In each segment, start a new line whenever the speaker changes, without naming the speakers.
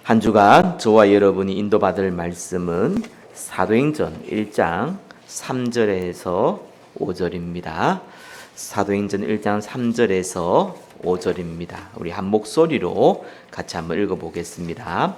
한 주간 저와 여러분이 인도받을 말씀은 사도행전 1장 3절에서 5절입니다. 사도행전 1장 3절에서 5절입니다. 우리 한 목소리로 같이 한번 읽어보겠습니다.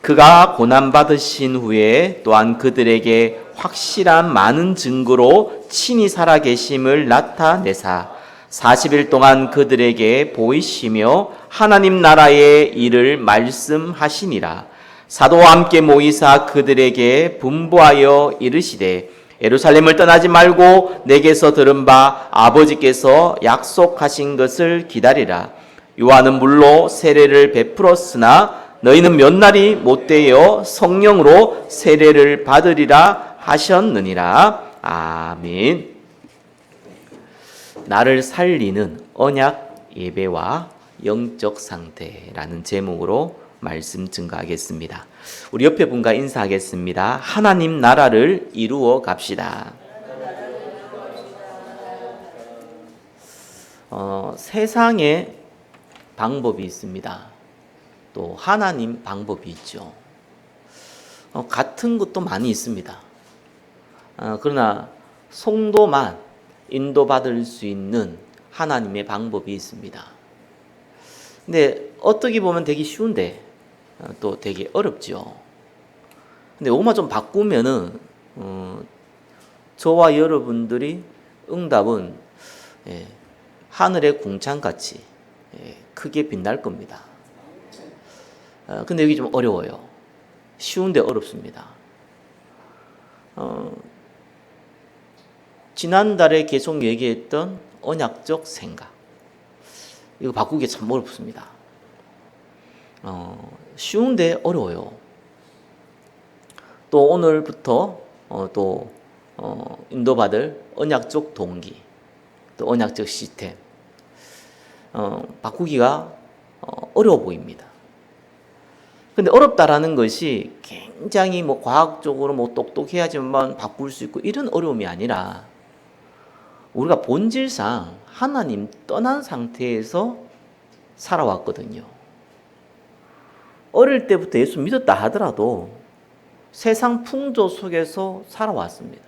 그가 고난받으신 후에 또한 그들에게 확실한 많은 증거로 친히 살아계심을 나타내사 40일 동안 그들에게 보이시며 하나님 나라의 일을 말씀하시니라. 사도와 함께 모이사 그들에게 분부하여 이르시되 예루살렘을 떠나지 말고 내게서 들은 바 아버지께서 약속하신 것을 기다리라. 요한은 물로 세례를 베풀었으나 너희는 몇 날이 못되어 성령으로 세례를 받으리라 하셨느니라. 아멘. 나를 살리는 언약 예배와 영적 상태라는 제목으로 말씀 증거하겠습니다. 우리 옆에 분과 인사하겠습니다. 하나님 나라를 이루어 갑시다. 세상에 방법이 있습니다. 또 하나님 방법이 있죠. 같은 것도 많이 있습니다. 그러나 성도만 인도받을 수 있는 하나님의 방법이 있습니다. 근데 어떻게 보면 되게 쉬운데 또 되게 어렵죠. 근데 이것만 좀 바꾸면은 저와 여러분들이 응답은 하늘의 궁창같이 크게 빛날 겁니다. 근데 여기 좀 어려워요. 쉬운데 어렵습니다. 지난달에 계속 얘기했던 언약적 생각, 이거 바꾸기 참 어렵습니다. 쉬운데 어려워요. 또 오늘부터 인도받을 언약적 동기, 또 언약적 시스템 바꾸기가 어려워 보입니다. 근데 어렵다라는 것이 굉장히 과학적으로 똑똑해야지만 바꿀 수 있고 이런 어려움이 아니라 우리가 본질상 하나님 떠난 상태에서 살아왔거든요. 어릴 때부터 예수 믿었다 하더라도 세상 풍조 속에서 살아왔습니다.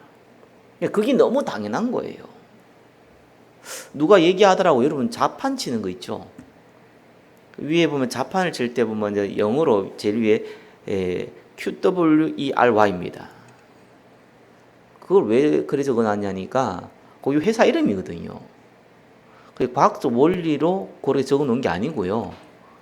그게 너무 당연한 거예요. 누가 얘기하더라고. 여러분 자판 치는 거 있죠? 위에 보면 자판을 칠 때 보면 이제 영어로 제일 위에 QWERY입니다. 그걸 왜 그래 적어놨냐니까 거기 회사 이름이거든요. 과학적 원리로 그렇게 적어놓은 게 아니고요.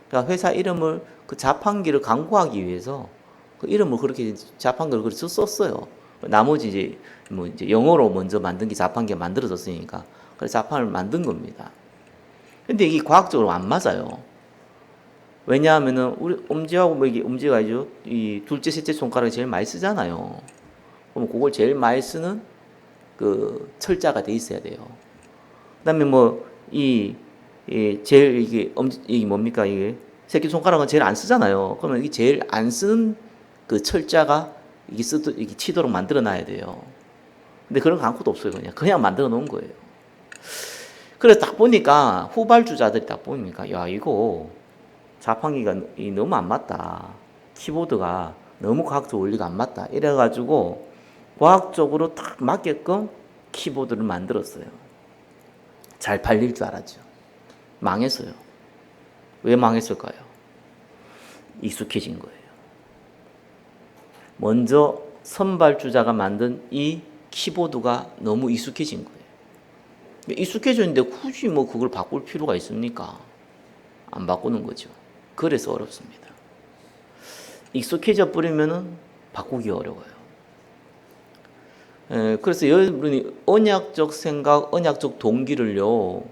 그러니까 회사 이름을 그 자판기를 광고하기 위해서 그 이름을 그렇게 자판기를 그렇게 썼어요. 나머지 이제 영어로 먼저 만든 게 자판기가 만들어졌으니까 그래서 자판을 만든 겁니다. 근데 이게 과학적으로 안 맞아요. 왜냐하면은 우리 엄지하고 이게 엄지가 아니죠. 이 둘째, 셋째 손가락이 제일 많이 쓰잖아요. 그럼 그걸 제일 많이 쓰는 그 철자가 돼 있어야 돼요. 그다음에 제일 이게 뭡니까 이게 새끼 손가락은 제일 안 쓰잖아요. 그러면 이게 제일 안 쓰는 그 철자가 이게 치도록 만들어 놔야 돼요. 근데 그런 거 아무것도 없어요. 그냥 만들어 놓은 거예요. 그래서 딱 보니까 후발주자들이 딱 보니까 야 이거 자판기가 너무 안 맞다. 키보드가 너무 과학적 원리가 안 맞다. 이래가지고 과학적으로 딱 맞게끔 키보드를 만들었어요. 잘 팔릴 줄 알았죠. 망했어요. 왜 망했을까요? 익숙해진 거예요. 먼저 선발주자가 만든 이 키보드가 너무 익숙해진 거예요. 익숙해졌는데 굳이 그걸 바꿀 필요가 있습니까? 안 바꾸는 거죠. 그래서 어렵습니다. 익숙해져 버리면은 바꾸기 어려워요. 그래서 여러분이 언약적 생각, 언약적 동기를요,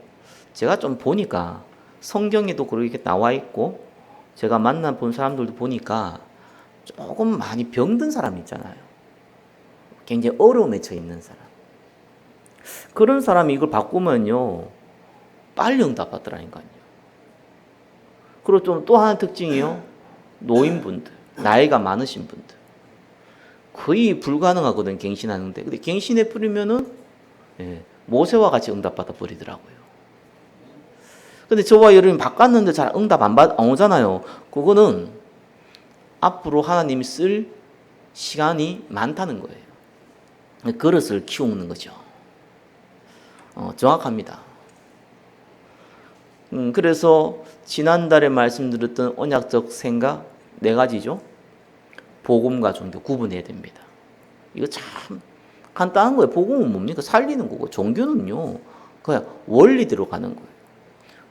제가 좀 보니까 성경에도 그렇게 나와 있고, 제가 만나본 사람들도 보니까 조금 많이 병든 사람 있잖아요. 굉장히 어려움에 처해 있는 사람. 그런 사람이 이걸 바꾸면요, 빨리 응답받더라니까요. 그리고 또 하나 특징이요, 노인분들, 나이가 많으신 분들. 거의 불가능하거든, 갱신하는데. 근데 갱신해 버리면은 모세와 같이 응답받아 버리더라고요. 근데 저와 여러분 바꿨는데 잘 응답 안 오잖아요. 그거는 앞으로 하나님이 쓸 시간이 많다는 거예요. 그릇을 키우는 거죠. 정확합니다. 그래서 지난달에 말씀드렸던 언약적 생각 4가지죠. 복음과 종교 구분해야 됩니다. 이거 참 간단한 거예요. 복음은 뭡니까? 살리는 거고, 종교는요 그냥 원리대로 가는 거예요.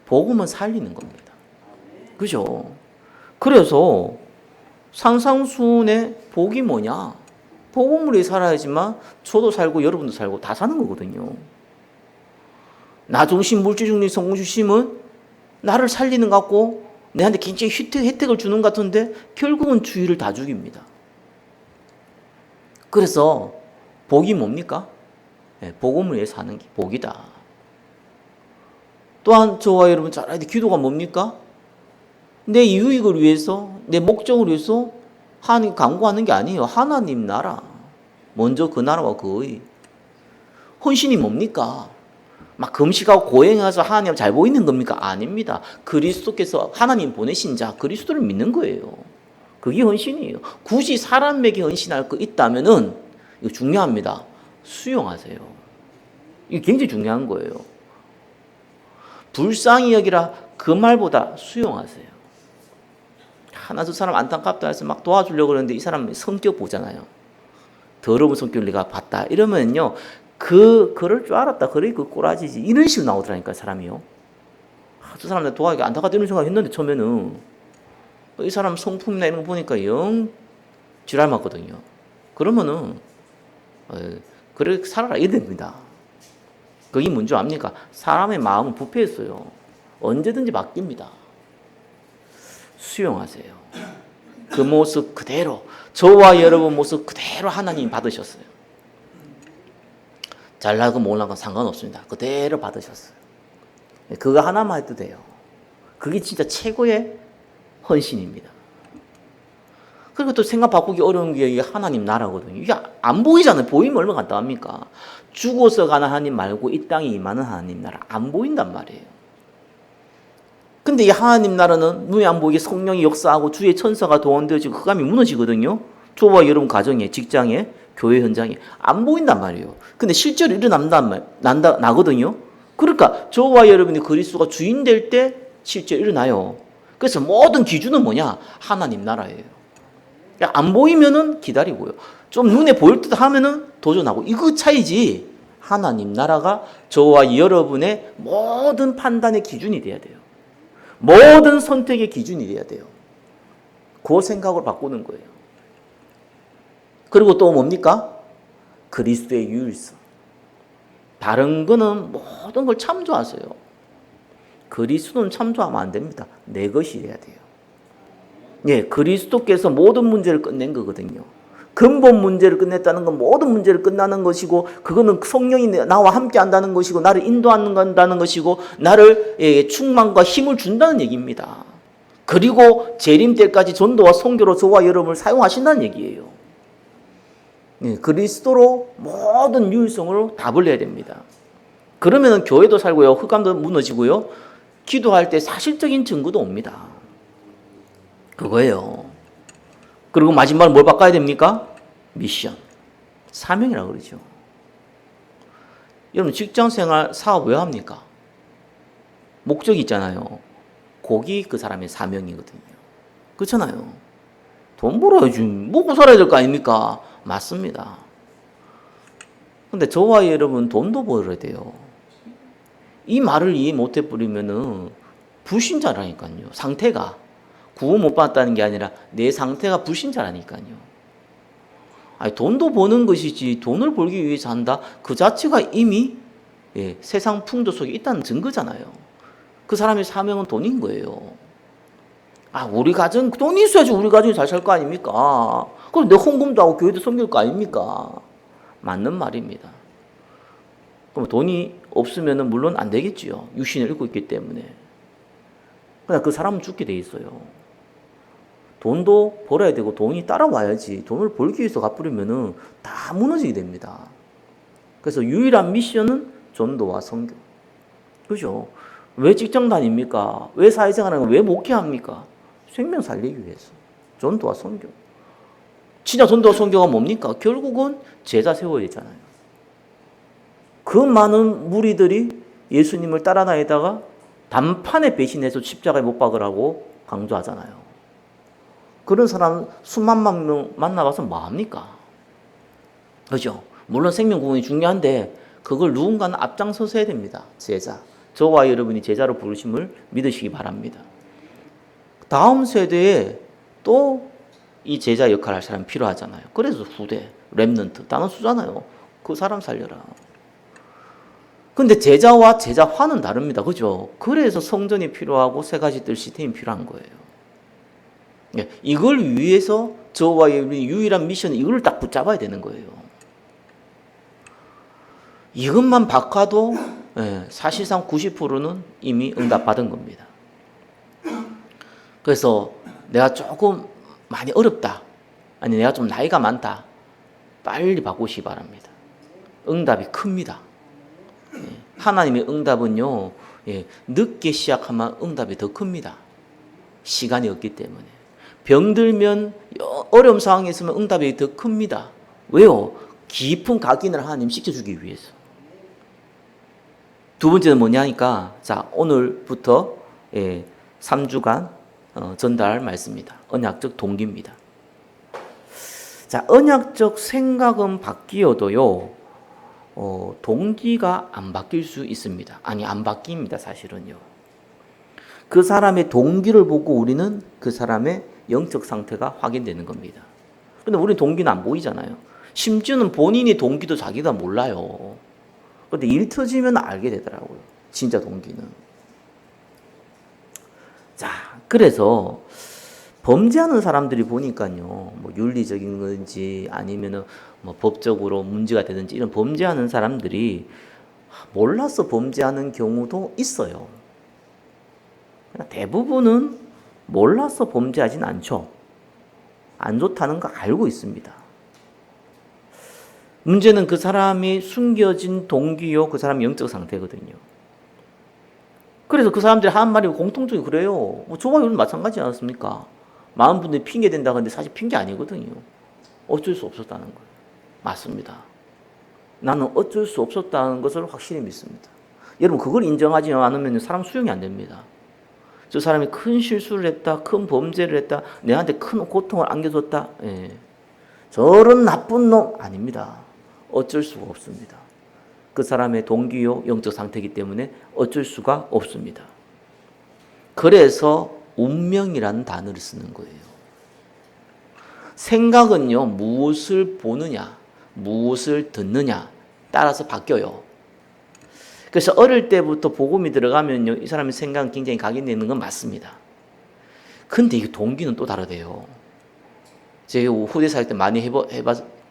복음은 살리는 겁니다. 그죠? 그래서 산상수훈의 복이 뭐냐? 복음을 위해 살아야지만 저도 살고 여러분도 살고 다 사는 거거든요. 나 중심, 물질 중심, 성공 중심은 나를 살리는 것 같고 내한테 굉장히 혜택을 주는 것 같은데 결국은 주의를 다 죽입니다. 그래서 복이 뭡니까? 복음을 위해 사는 게 복이다. 또한 저와 여러분 잘 알아야 돼. 기도가 뭡니까? 내 유익을 위해서, 내 목적을 위해서 하나님 간구하는 게 아니에요. 하나님 나라. 먼저 그 나라와 그의. 헌신이 뭡니까? 막 금식하고 고행해서 하나님 잘 보이는 겁니까? 아닙니다. 그리스도께서 하나님 보내신 자 그리스도를 믿는 거예요. 그게 헌신이에요. 굳이 사람에게 헌신할 거 있다면은 이거 중요합니다. 수용하세요. 이게 굉장히 중요한 거예요. 불쌍히 여기라 그 말보다 수용하세요. 하나 두 사람 안타깝다 해서 막 도와주려고 그러는데 이 사람 성격 보잖아요. 더러운 성격을 내가 봤다. 이러면요. 그럴 줄 알았다. 그래 그 꼬라지지. 이런 식으로 나오더라니까 사람이요. 두 사람 도와주기 안타깝다 이런 생각 했는데 처음에는 이 사람 성품이나 이런 거 보니까 영 지랄 맞거든요. 그러면은 그래 살아라 이래야 됩니다. 그게 뭔지 압니까? 사람의 마음은 부패했어요. 언제든지 바뀝니다. 수용하세요. 그 모습 그대로 저와 여러분 모습 그대로 하나님 받으셨어요. 잘나고 못나고 상관없습니다. 그대로 받으셨어요. 그거 하나만 해도 돼요. 그게 진짜 최고의 헌신입니다. 그리고 또 생각 바꾸기 어려운 게 이게 하나님 나라거든요. 이게 안 보이잖아요. 보이면 얼마나 간단합니까? 죽어서 가는 하나님 말고 이 땅에 임하는 하나님 나라 안 보인단 말이에요. 근데 이 하나님 나라는 눈에 안 보이게 성령이 역사하고 주의 천사가 동원되어지고 그 감이 무너지거든요. 저와 여러분 가정에, 직장에, 교회 현장에 안 보인단 말이에요. 근데 실제로 나거든요. 그러니까 저와 여러분이 그리스도가 주인 될 때 실제로 일어나요. 그래서 모든 기준은 뭐냐? 하나님 나라예요. 안 보이면은 기다리고요. 좀 눈에 보일 듯 하면은 도전하고 이거 차이지. 하나님 나라가 저와 여러분의 모든 판단의 기준이 돼야 돼요. 모든 선택의 기준이 돼야 돼요. 그 생각을 바꾸는 거예요. 그리고 또 뭡니까? 그리스도의 유일성. 다른 거는 모든 걸 참조하세요. 그리스도는 참조하면 안 됩니다. 내 것이 돼야 돼요. 예, 그리스도께서 모든 문제를 끝낸 거거든요. 근본 문제를 끝냈다는 건 모든 문제를 끝나는 것이고 그거는 성령이 나와 함께 한다는 것이고 나를 인도한다는 것이고 나를 충만과 힘을 준다는 얘기입니다. 그리고 재림 때까지 전도와 선교로 저와 여러분을 사용하신다는 얘기예요. 예, 그리스도로 모든 유일성으로 답을 내야 됩니다. 그러면 교회도 살고요. 흑암도 무너지고요. 기도할 때 사실적인 증거도 옵니다. 그거예요. 그리고 마지막으로 뭘 바꿔야 됩니까? 미션. 사명이라고 그러죠. 여러분 직장생활 사업 왜 합니까? 목적이 있잖아요. 거기 그 사람의 사명이거든요. 그렇잖아요. 돈 벌어야지. 먹고 살아야 될 거 아닙니까? 맞습니다. 근데 저와 여러분 돈도 벌어야 돼요. 이 말을 이해 못해 버리면은 불신자라니까요. 상태가 구원 못 받았다는 게 아니라 내 상태가 불신자라니까요. 아니, 돈도 버는 것이지 돈을 벌기 위해서 한다. 그 자체가 이미 세상 풍조 속에 있다는 증거잖아요. 그 사람의 사명은 돈인 거예요. 아, 우리 가정 돈이 있어야지 우리 가정이 잘 살 거 아닙니까? 그럼 내 헌금도 하고 교회도 섬길 거 아닙니까? 맞는 말입니다. 그럼 돈이 없으면 물론 안 되겠지요. 육신을 잃고 있기 때문에. 그러나 그 사람은 죽게 돼 있어요. 돈도 벌어야 되고 돈이 따라와야지. 돈을 벌기 위해서 갚으려면 다 무너지게 됩니다. 그래서 유일한 미션은 전도와 선교. 그죠? 왜 직장 다닙니까? 왜 사회생활 하는 거? 왜 목회합니까? 생명 살리기 위해서. 전도와 선교. 진짜 전도와 선교가 뭡니까? 결국은 제자 세워야 되잖아요. 그 많은 무리들이 예수님을 따라다니다가 단판에 배신해서 십자가에 못 박으라고 강조하잖아요. 그런 사람 수만 명 만나봐서 뭐합니까? 그죠? 물론 생명 구원이 중요한데 그걸 누군가는 앞장서서야 됩니다. 제자. 저와 여러분이 제자로 부르심을 믿으시기 바랍니다. 다음 세대에 또 이 제자 역할을 할 사람이 필요하잖아요. 그래서 후대, 렘넌트, 단어 쓰잖아요. 그 사람 살려라. 근데 제자와 제자화는 다릅니다. 그죠? 그래서 성전이 필요하고 세 가지 뜰 시스템이 필요한 거예요. 이걸 위해서 저와 여러분이 유일한 미션은 이걸 딱 붙잡아야 되는 거예요. 이것만 바꿔도 사실상 90%는 이미 응답받은 겁니다. 그래서 내가 조금 많이 어렵다. 아니 내가 좀 나이가 많다. 빨리 바꾸시기 바랍니다. 응답이 큽니다. 하나님의 응답은요. 늦게 시작하면 응답이 더 큽니다. 시간이 없기 때문에. 병들면 어려운 상황에 있으면 응답이 더 큽니다. 왜요? 깊은 각인을 하나님 시켜주기 위해서. 두 번째는 뭐냐니까 자 오늘부터 3주간 전달할 말씀입니다. 언약적 동기입니다. 자 언약적 생각은 바뀌어도요 동기가 안 바뀔 수 있습니다. 아니 안 바뀝니다. 사실은요. 그 사람의 동기를 보고 우리는 그 사람의 영적 상태가 확인되는 겁니다. 근데 우리는 동기는 안 보이잖아요. 심지어는 본인의 동기도 자기가 몰라요. 근데 일 터지면 알게 되더라고요. 진짜 동기는. 자, 그래서 범죄하는 사람들이 보니까요, 뭐 윤리적인 건지 아니면은 뭐 법적으로 문제가 되든지 이런 범죄하는 사람들이 몰라서 범죄하는 경우도 있어요. 대부분은 몰라서 범죄하진 않죠. 안 좋다는 거 알고 있습니다. 문제는 그 사람이 숨겨진 동기요, 그 사람의 영적 상태거든요. 그래서 그 사람들이 하는 말이 공통적으로 그래요. 뭐 저와 여러분 마찬가지 않았습니까? 많은 분들이 핑계 댄다 근데 사실 핑계 아니거든요. 어쩔 수 없었다는 거예요. 맞습니다. 나는 어쩔 수 없었다는 것을 확실히 믿습니다. 여러분 그걸 인정하지 않으면 사람 수용이 안 됩니다. 저 사람이 큰 실수를 했다, 큰 범죄를 했다, 내한테 큰 고통을 안겨줬다. 저런 나쁜 놈 아닙니다. 어쩔 수가 없습니다. 그 사람의 동기요 영적 상태이기 때문에 어쩔 수가 없습니다. 그래서 운명이라는 단어를 쓰는 거예요. 생각은요 무엇을 보느냐 무엇을 듣느냐 따라서 바뀌어요. 그래서 어릴 때부터 복음이 들어가면요 이 사람의 생각은 굉장히 각인되는 건 맞습니다. 근데 이 동기는 또 다르대요. 제가 후대 살 때 많이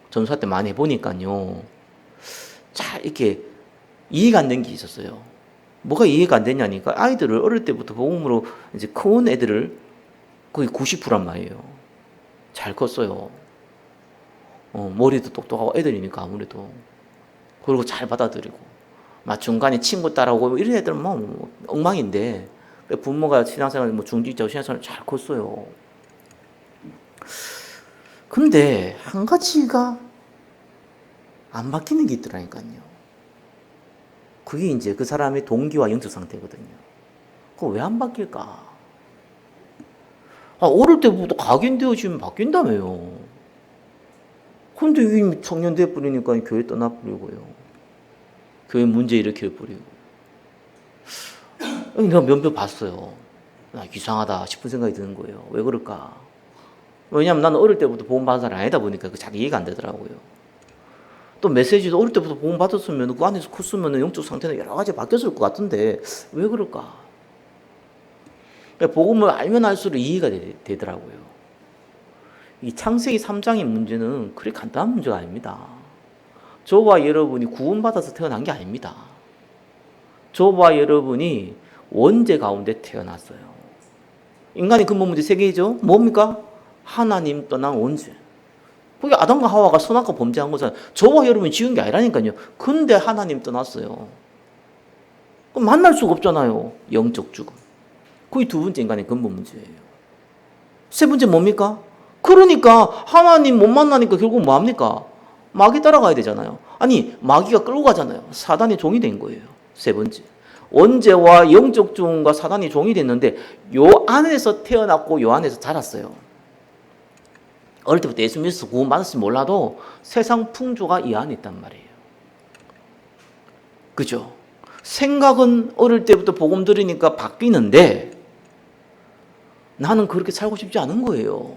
전수할 때 많이 해보니까요 잘 이렇게 이해가 안 된 게 있었어요. 뭐가 이해가 안 되냐니까 아이들을 어릴 때부터 복음으로 이제 큰 애들을 거의 90%란 말이에요. 잘 컸어요. 머리도 똑똑하고 애들이니까 아무래도 그리고 잘 받아들이고 막 중간에 친구 따라오고 이런 애들은 뭐 엉망인데 부모가 신앙생활 뭐 중직자고 신앙생활 잘 컸어요. 근데 한 가지가 안 바뀌는 게 있더라니까요. 그게 이제 그 사람의 동기와 영적 상태거든요. 그거 왜 안 바뀔까? 어릴 때부터 각인되어지면 바뀐다며요. 근데 이미 청년 돼버리니까 교회 떠나버리고요. 교회 문제 일으켜버리고. 내가 몇몇 봤어요. 이상하다 싶은 생각이 드는 거예요. 왜 그럴까? 왜냐하면 나는 어릴 때부터 복음 받은 사람이 아니다 보니까 잘 이해가 안 되더라고요. 또 메시지도 어릴 때부터 복음 받았으면 그 안에서 컸으면 영적 상태는 여러 가지 바뀌었을 것 같은데 왜 그럴까? 복음을 알면 알수록 이해가 되더라고요. 이 창세기 3장의 문제는 그리 간단한 문제가 아닙니다. 저와 여러분이 구원받아서 태어난 게 아닙니다. 저와 여러분이 원죄 가운데 태어났어요. 인간의 근본 문제 세 개죠. 뭡니까? 하나님 떠난 원죄. 그게 아담과 하와가 선악과 범죄한 거잖아요. 저와 여러분이 지은 게 아니라니까요. 근데 하나님 떠났어요. 그럼 만날 수가 없잖아요. 영적 죽음. 그게 두 번째 인간의 근본 문제예요. 세 번째 뭡니까? 그러니까 하나님 못 만나니까 결국 뭐 합니까? 마귀 따라가야 되잖아요. 아니, 마귀가 끌고 가잖아요. 사단의 종이 된 거예요. 세 번째. 원죄와 영적 종과 사단이 종이 됐는데 요 안에서 태어났고 요 안에서 자랐어요. 어릴 때부터 예수 믿어서 구원받았을지 몰라도 세상 풍조가 이 안에 있단 말이에요. 그죠? 생각은 어릴 때부터 복음 들으니까 바뀌는데 나는 그렇게 살고 싶지 않은 거예요.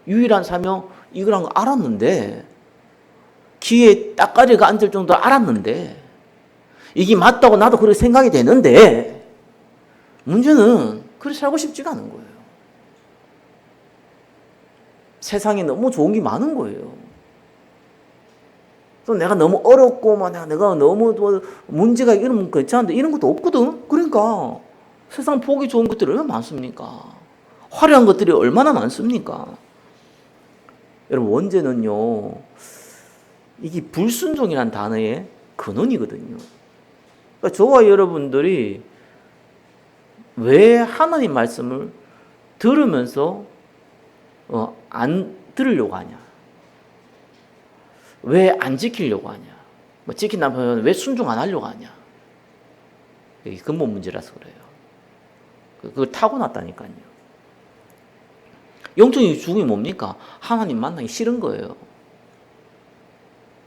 유일한 사명 이거란 거 알았는데, 귀에 딱가리가 앉을 정도로 알았는데, 이게 맞다고 나도 그렇게 생각이 되는데, 문제는 그렇게 살고 싶지가 않은 거예요. 세상에 너무 좋은 게 많은 거예요. 또 내가 너무 어렵고, 내가 너무 문제가 이러면 괜찮은데, 이런 것도 없거든? 그러니까 세상 보기 좋은 것들이 얼마나 많습니까? 화려한 것들이 얼마나 많습니까? 여러분, 원죄는요, 이게 불순종이라는 단어의 근원이거든요. 그러니까 저와 여러분들이 왜 하나님 말씀을 들으면서 안 들으려고 하냐? 왜 안 지키려고 하냐? 지킨다면 왜 순종 안 하려고 하냐? 이게 근본 문제라서 그래요. 그걸 타고났다니까요. 영적인 죽음이 뭡니까? 하나님 만나기 싫은 거예요.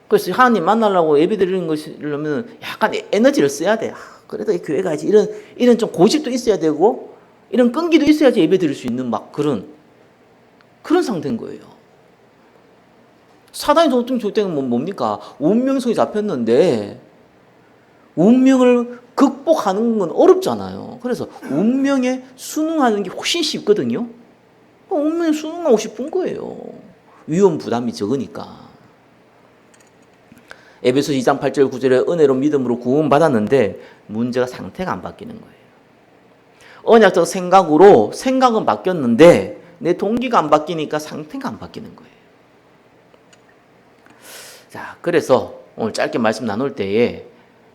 그래서 하나님 만나려고 예배 드리는 것이려면 약간 에너지를 써야 돼. 그래도 이 교회 가야지. 이런 좀 고집도 있어야 되고, 이런 끈기도 있어야지 예배 드릴 수 있는 그런 상태인 거예요. 사단이 종종 줄 때는 뭡니까? 운명성이 잡혔는데, 운명을 극복하는 건 어렵잖아요. 그래서 운명에 순응하는 게 훨씬 쉽거든요. 운명에 순응하고 싶은 거예요. 위험 부담이 적으니까. 에베소 2장 8절 9절에 은혜로 믿음으로 구원받았는데 문제가 상태가 안 바뀌는 거예요. 언약적 생각으로 생각은 바뀌었는데 내 동기가 안 바뀌니까 상태가 안 바뀌는 거예요. 자, 그래서 오늘 짧게 말씀 나눌 때에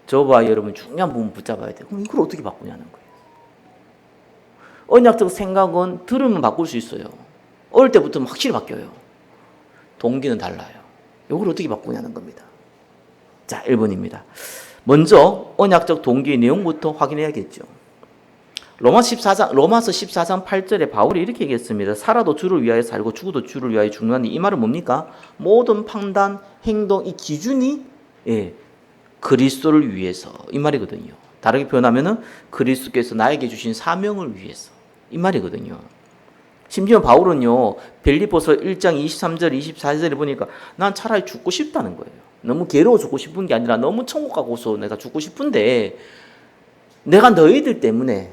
저와 여러분 중요한 부분 붙잡아야 돼요. 그럼 이걸 어떻게 바꾸냐는 거예요. 언약적 생각은 들으면 바꿀 수 있어요. 어릴 때부터 확실히 바뀌어요. 동기는 달라요. 이걸 어떻게 바꾸냐는 겁니다. 자, 1번입니다. 먼저 언약적 동기의 내용부터 확인해야겠죠. 로마서 14장 8절에 바울이 이렇게 얘기했습니다. 살아도 주를 위하여 살고 죽어도 주를 위하여 죽는다니, 이 말은 뭡니까? 모든 판단, 행동, 이 기준이 그리스도를 위해서, 이 말이거든요. 다르게 표현하면은 그리스도께서 나에게 주신 사명을 위해서, 이 말이거든요. 심지어 바울은요, 빌립보서 1장 23절 24절에 보니까 난 차라리 죽고 싶다는 거예요. 너무 괴로워 죽고 싶은 게 아니라 너무 천국 가고서 내가 죽고 싶은데 내가 너희들 때문에,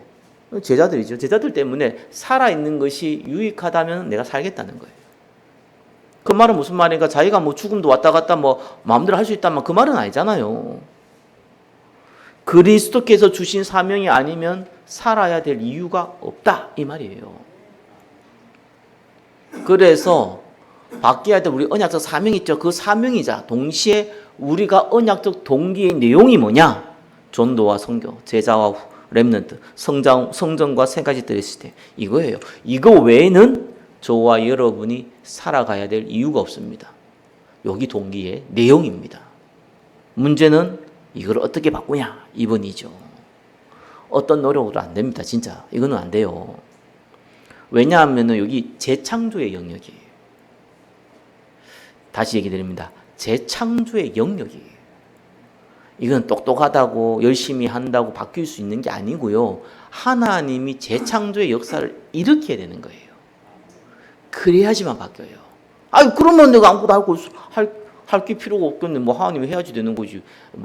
제자들이죠, 제자들 때문에 살아있는 것이 유익하다면 내가 살겠다는 거예요. 그 말은 무슨 말인가? 자기가 죽음도 왔다 갔다 마음대로 할 수 있다면 그 말은 아니잖아요. 그리스도께서 주신 사명이 아니면 살아야 될 이유가 없다, 이 말이에요. 그래서 바뀌어야 될 우리 언약적 사명이 있죠. 그 사명이자 동시에 우리가 언약적 동기의 내용이 뭐냐? 전도와 선교, 제자와 렘넌트, 성전과 세 가지 들으시되, 이거예요. 이거 외에는 저와 여러분이 살아가야 될 이유가 없습니다. 여기 동기의 내용입니다. 문제는 이걸 어떻게 바꾸냐? 2번이죠. 어떤 노력으로 안 됩니다. 진짜 이거는 안 돼요. 왜냐하면 여기 재창조의 영역이에요. 다시 얘기 드립니다. 재창조의 영역이에요. 이건 똑똑하다고 열심히 한다고 바뀔 수 있는 게 아니고요. 하나님이 재창조의 역사를 일으켜야 되는 거예요. 그래야지만 바뀌어요. 그러면 내가 아무것도 할 게 필요가 없겠네. 하나님이 해야지 되는 거지.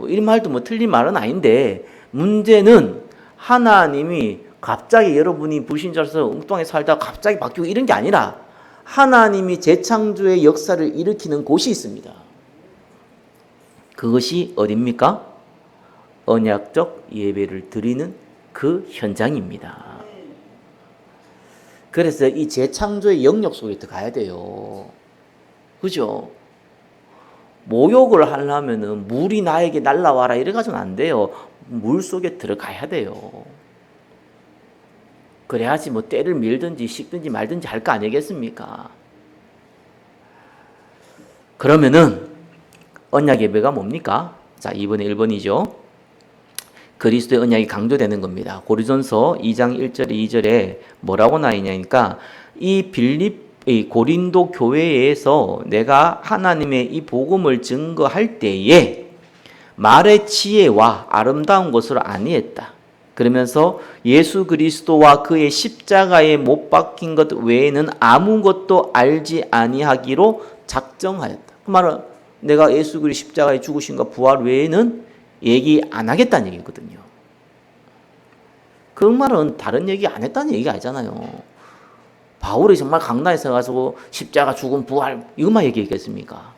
이런 말도 틀린 말은 아닌데, 문제는 하나님이 갑자기 여러분이 불신자로서 엉뚱하게 살다가 갑자기 바뀌고 이런 게 아니라 하나님이 재창조의 역사를 일으키는 곳이 있습니다. 그것이 어디입니까? 언약적 예배를 드리는 그 현장입니다. 그래서 이 재창조의 영역 속에 들어가야 돼요. 그죠? 모욕을 하려면은 물이 나에게 날라와라 이래가지고는 안 돼요. 물 속에 들어가야 돼요. 그래야지 때를 밀든지 씻든지 말든지 할 거 아니겠습니까? 그러면은 언약 예배가 뭡니까? 자, 2번에 1번이죠. 그리스도의 언약이 강조되는 겁니다. 고린도전서 2장 1절에 2절에 뭐라고 나와 있냐니까 이 고린도 교회에서 내가 하나님의 이 복음을 증거할 때에 말의 지혜와 아름다운 것으로 아니했다. 그러면서 예수 그리스도와 그의 십자가에 못 박힌 것 외에는 아무것도 알지 아니하기로 작정하였다. 그 말은 내가 예수 그리스도 십자가에 죽으신과 부활 외에는 얘기 안 하겠다는 얘기거든요. 그 말은 다른 얘기 안 했다는 얘기가 아니잖아요. 바울이 정말 강단에서 가지고 십자가 죽음 부활 이것만 얘기했겠습니까?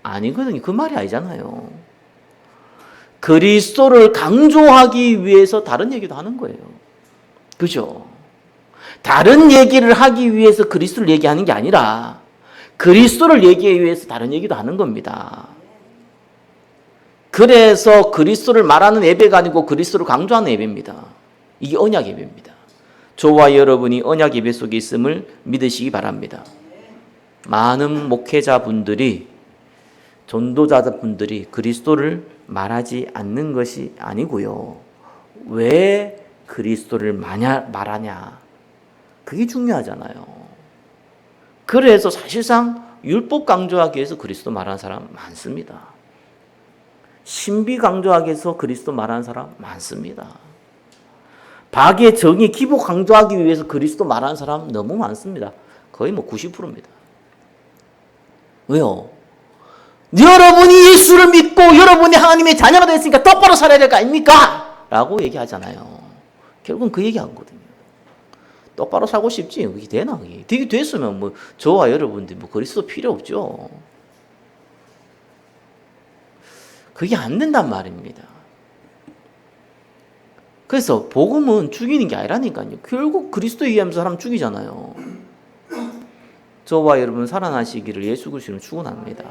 아니거든요. 그 말이 아니잖아요. 그리스도를 강조하기 위해서 다른 얘기도 하는 거예요. 그죠? 다른 얘기를 하기 위해서 그리스도를 얘기하는 게 아니라 그리스도를 얘기하기 위해서 다른 얘기도 하는 겁니다. 그래서 그리스도를 말하는 예배가 아니고 그리스도를 강조하는 예배입니다. 이게 언약 예배입니다. 저와 여러분이 언약 예배 속에 있음을 믿으시기 바랍니다. 많은 목회자분들이 전도자분들이 그리스도를 말하지 않는 것이 아니고요. 왜 그리스도를 말하냐? 그게 중요하잖아요. 그래서 사실상 율법 강조하기 위해서 그리스도 말하는 사람 많습니다. 신비 강조하기 위해서 그리스도 말하는 사람 많습니다. 박의 정의 기복 강조하기 위해서 그리스도 말하는 사람 너무 많습니다. 거의 90%입니다. 왜요? 여러분이 예수를 믿고 여러분이 하나님의 자녀가 됐으니까 똑바로 살아야 될 거 아닙니까? 라고 얘기하잖아요. 결국은 그 얘기하거든요. 똑바로 살고 싶지? 그게 되나? 그게 됐으면 저와 여러분들 그리스도 필요 없죠. 그게 안 된단 말입니다. 그래서 복음은 죽이는 게 아니라니까요. 결국 그리스도 얘기하면서 사람 죽이잖아요. 저와 여러분 살아나시기를 예수 그리스도는 축원합니다.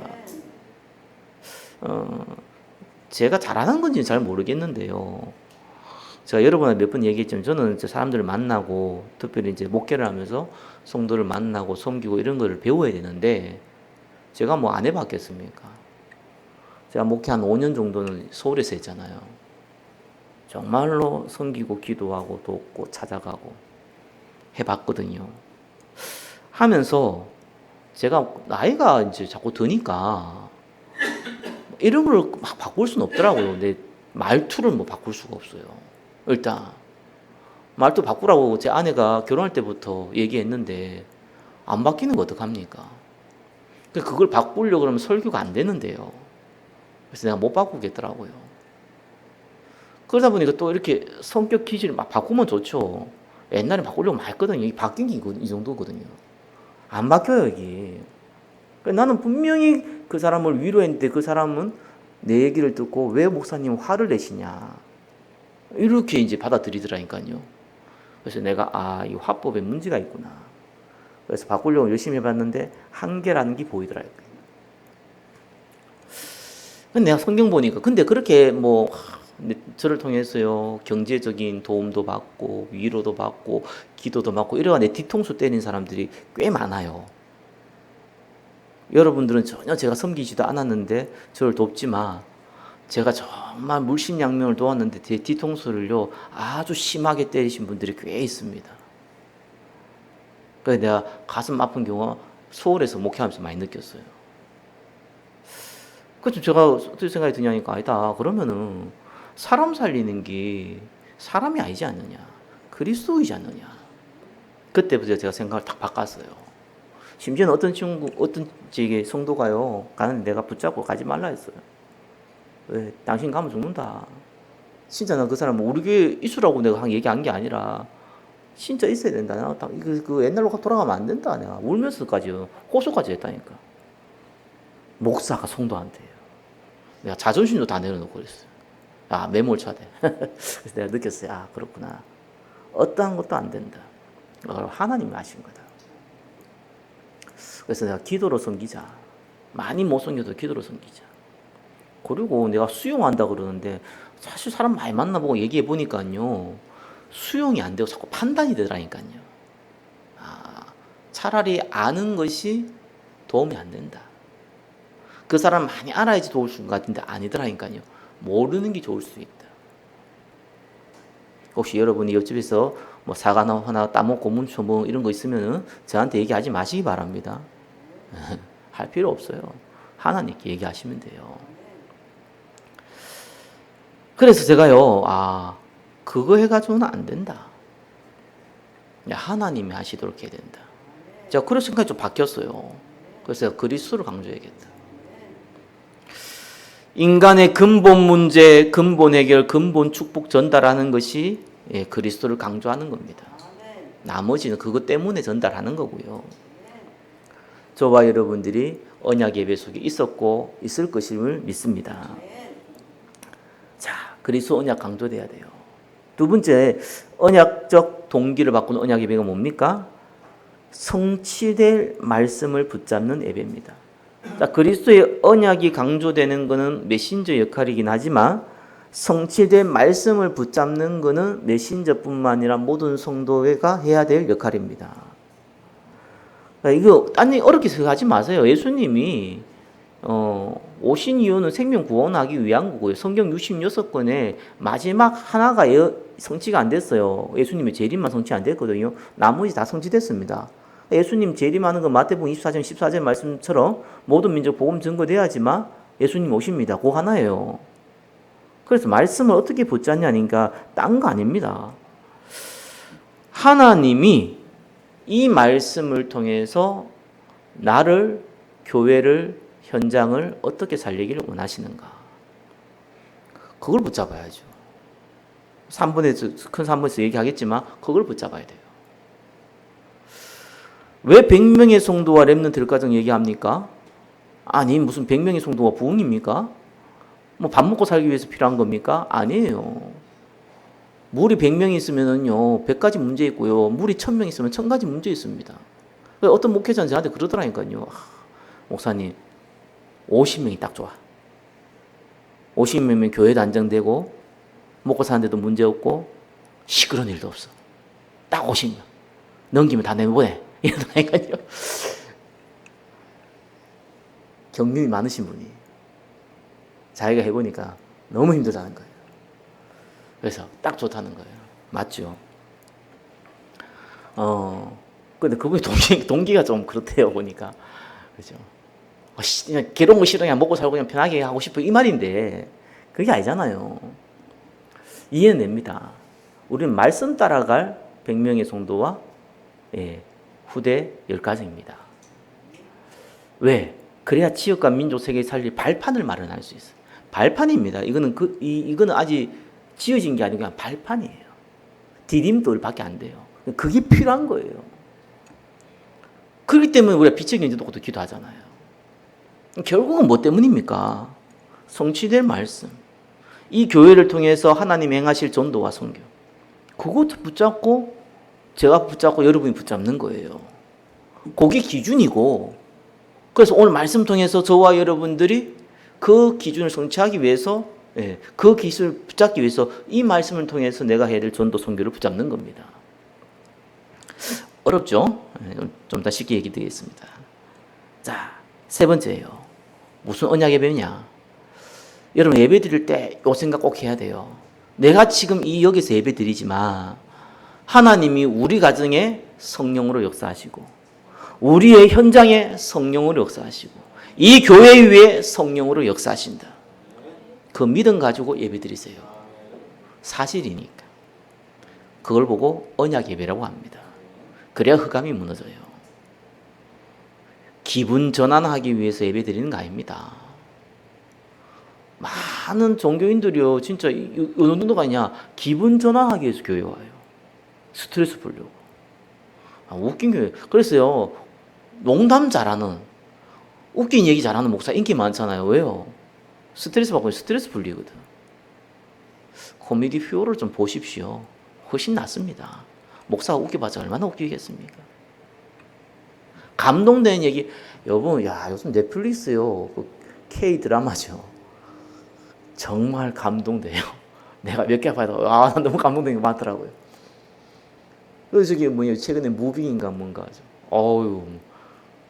제가 잘하는 건지는 잘 모르겠는데요. 제가 여러분한테 몇 번 얘기했지만 저는 사람들을 만나고 특별히 이제 목회를 하면서 성도를 만나고 섬기고 이런 거를 배워야 되는데 제가 안 해봤겠습니까? 제가 목회 한 5년 정도는 서울에서 했잖아요. 정말로 섬기고 기도하고 돕고 찾아가고 해봤거든요. 하면서 제가 나이가 이제 자꾸 드니까 이런 걸 막 바꿀 수는 없더라고요. 내 말투를 바꿀 수가 없어요. 일단 말투 바꾸라고 제 아내가 결혼할 때부터 얘기했는데 안 바뀌는 거 어떡합니까? 그걸 바꾸려고 그러면 설교가 안 되는데요. 그래서 내가 못 바꾸겠더라고요. 그러다 보니까 또 이렇게 성격 기질을 막 바꾸면 좋죠. 옛날에 바꾸려고 많이 했거든요. 이게 바뀐 게 이 정도거든요. 안 바뀌어요, 이게. 나는 분명히 그 사람을 위로했는데 그 사람은 내 얘기를 듣고 왜 목사님 화를 내시냐. 이렇게 이제 받아들이더라니까요. 그래서 내가 이 화법에 문제가 있구나. 그래서 바꾸려고 열심히 해봤는데 한계라는 게 보이더라고요. 근데 내가 성경 보니까 근데 그렇게 저를 통해서요 경제적인 도움도 받고 위로도 받고 기도도 받고 이래가 내 뒤통수 때린 사람들이 꽤 많아요. 여러분들은 전혀 제가 섬기지도 않았는데 저를 돕지 마. 제가 정말 물심양면을 도왔는데 제 뒤통수를요 아주 심하게 때리신 분들이 꽤 있습니다. 그래서 내가 가슴 아픈 경우가 서울에서 목회하면서 많이 느꼈어요. 그래서 제가 어떤 생각이 드냐니까 아니다. 그러면은 사람 살리는 게 사람이 아니지 않느냐. 그리스도이지 않느냐. 그때부터 제가 생각을 딱 바꿨어요. 심지어는 어떤 성도가요 가는데 내가 붙잡고 가지 말라 했어요. 왜? 당신 가면 죽는다. 진짜 나 그 사람 우리 교회 있으라고 내가 얘기한 게 아니라 진짜 있어야 된다. 내가 그 옛날로 돌아가면 안 된다. 내가 울면서까지 호소까지 했다니까. 목사가 성도한테요. 내가 자존심도 다 내려놓고 그랬어요. 메모를 쳐야 돼. 그래서 내가 느꼈어요. 그렇구나. 어떠한 것도 안 된다. 하나님이 하신 거다. 그래서 내가 기도로 섬기자. 많이 못 섬겨도 기도로 섬기자. 그리고 내가 수용한다 그러는데 사실 사람 많이 만나보고 얘기해 보니까요. 수용이 안 되고 자꾸 판단이 되더라니까요. 차라리 아는 것이 도움이 안 된다. 그 사람 많이 알아야지 좋을 것 같은데 아니더라니까요. 모르는 게 좋을 수 있다. 혹시 여러분이 옆집에서 뭐 사과나 하나 따먹고 문초 뭐 이런 거 있으면 저한테 얘기하지 마시기 바랍니다. 할 필요 없어요. 하나님께 얘기하시면 돼요. 그래서 제가요, 그거 해가지고는 안 된다. 하나님이 하시도록 해야 된다. 제가 그런 생각이 좀 바뀌었어요. 그래서 제가 그리스도를 강조해야겠다. 인간의 근본 문제, 근본 해결, 근본 축복 전달하는 것이 그리스도를 강조하는 겁니다. 나머지는 그것 때문에 전달하는 거고요. 저와 여러분들이 언약 예배 속에 있었고 있을 것임을 믿습니다. 자, 그리스도 언약 강조돼야 돼요. 두 번째, 언약적 동기를 바꾸는 언약 예배가 뭡니까? 성취될 말씀을 붙잡는 예배입니다. 자, 그리스도의 언약이 강조되는 것은 메신저 역할이긴 하지만 성취된 말씀을 붙잡는 것은 메신저뿐만 아니라 모든 성도가 해야 될 역할입니다. 이거 딴 얘기 어렵게 생각하지 마세요. 예수님이 오신 이유는 생명 구원하기 위한 거고요. 성경 66권에 마지막 하나가 성취가 안 됐어요. 예수님의 재림만 성취 안 됐거든요. 나머지 다 성취됐습니다. 예수님 재림하는 건 마태복음 24장 14절 말씀처럼 모든 민족 복음 증거돼야지만 예수님 오십니다. 그 하나예요. 그래서 말씀을 어떻게 붙잡냐니까 딴 거 아닙니다. 하나님이 이 말씀을 통해서 나를, 교회를, 현장을 어떻게 살리기를 원하시는가. 그걸 붙잡아야죠. 3번에서, 큰 3번에서 얘기하겠지만 그걸 붙잡아야 돼요. 왜 100명의 성도와 렘넌트 가정 얘기합니까? 아니 무슨 100명의 성도가 부흥입니까? 뭐 밥 먹고 살기 위해서 필요한 겁니까? 아니에요. 물이 100명이 있으면요 100가지 문제 있고요. 물이 1000명 있으면 1000가지 문제 있습니다. 어떤 목회자는 저한테 그러더라니까요. 목사님 50명이 딱 좋아. 50명이면 교회도 안정되고 먹고 사는데도 문제 없고 시끄러운 일도 없어. 딱 50명. 넘기면 다 내보내. 이러더라니까요. 경륜이 많으신 분이 자기가 해보니까 너무 힘들다는 거예요. 그래서 딱 좋다는 거예요. 맞죠? 근데 그분이 동기가 좀 그렇대요, 보니까. 그죠? 그냥 괴로운 거 싫어, 그냥 먹고 살고 그냥 편하게 하고 싶어. 이 말인데, 그게 아니잖아요. 이해는 됩니다. 우리는 말씀 따라갈 100명의 성도와 후대 10가정입니다. 왜? 그래야 지역과 민족 세계에 살릴 발판을 마련할 수 있어요. 발판입니다. 이거는 아직 지어진 게 아니고 그냥 발판이에요. 디딤돌밖에 안 돼요. 그게 필요한 거예요. 그렇기 때문에 우리가 빛의 경제 놓고도 기도하잖아요. 결국은 뭐 때문입니까? 성취될 말씀. 이 교회를 통해서 하나님 행하실 전도와 선교. 그것도 붙잡고 제가 붙잡고 여러분이 붙잡는 거예요. 그게 기준이고 그래서 오늘 말씀 통해서 저와 여러분들이 그 기준을 성취하기 위해서 그 기술을 붙잡기 위해서 이 말씀을 통해서 내가 해야 될 전도 선교를 붙잡는 겁니다. 어렵죠? 좀 더 쉽게 얘기 드리겠습니다. 자, 세 번째예요. 무슨 언약 예배냐? 여러분 예배 드릴 때 이 생각 꼭 해야 돼요. 내가 지금 여기서 예배 드리지만 하나님이 우리 가정에 성령으로 역사하시고 우리의 현장에 성령으로 역사하시고 이 교회 위에 성령으로 역사하신다. 그 믿음 가지고 예배 드리세요. 사실이니까. 그걸 보고 언약 예배라고 합니다. 그래야 흑암이 무너져요. 기분 전환하기 위해서 예배 드리는 거 아닙니다. 많은 종교인들이요, 진짜 어느 정도가 아니냐, 기분 전환하기 위해서 교회 와요. 스트레스 풀려고. 웃긴 교회. 그래서요, 농담 잘하는, 웃긴 얘기 잘하는 목사 인기 많잖아요. 왜요? 스트레스 받고 스트레스 풀리거든. 코미디 퓨어를 좀 보십시오. 훨씬 낫습니다. 목사가 웃겨봤자 얼마나 웃기겠습니까? 감동되는 얘기, 여러분, 요즘 넷플릭스요, 그 K 드라마죠. 정말 감동돼요. 내가 몇 개 봐도 너무 감동되는 게 많더라고요. 그래서 최근에 무빙인가 뭔가